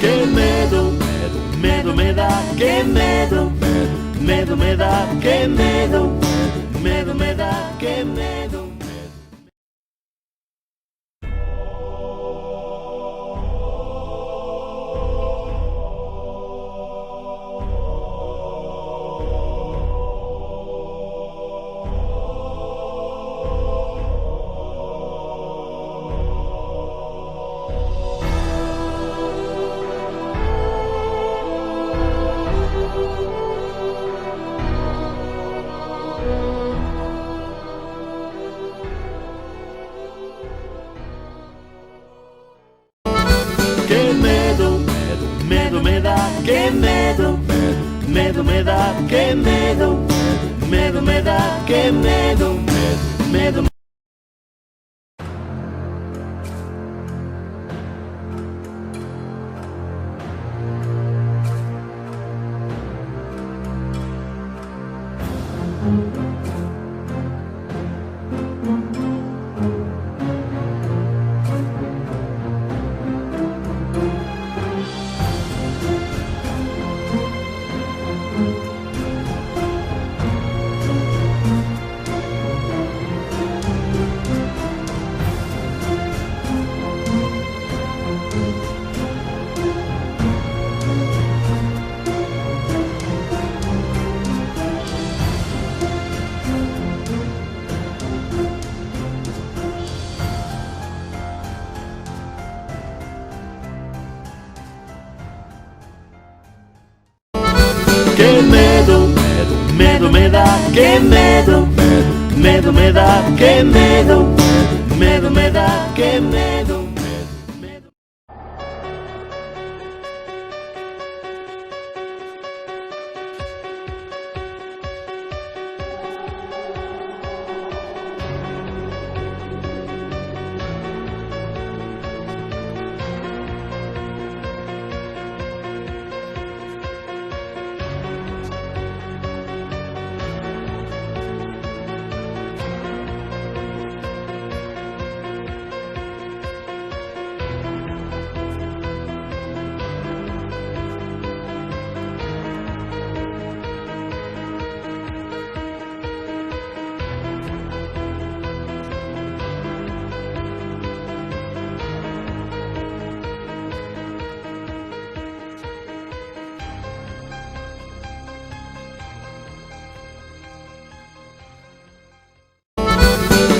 Que medo, medo me da, que medo, medo me da, que medo, medo me da, que medo. Que medo, medo me da, que medo, medo me da, que medo, medo me da, que medo, medo. Que medo, medo me da, que medo, medo me da, que medo, medo me da, que medo, medo.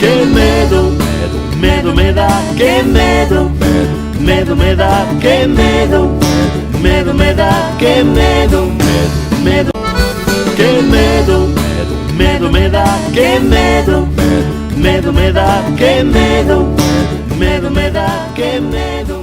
Que medo, medo me da, que medo, medo me da, que medo, medo me da, que medo, medo. Que medo, medo me da, que medo, medo me da, que medo, medo me da, que medo.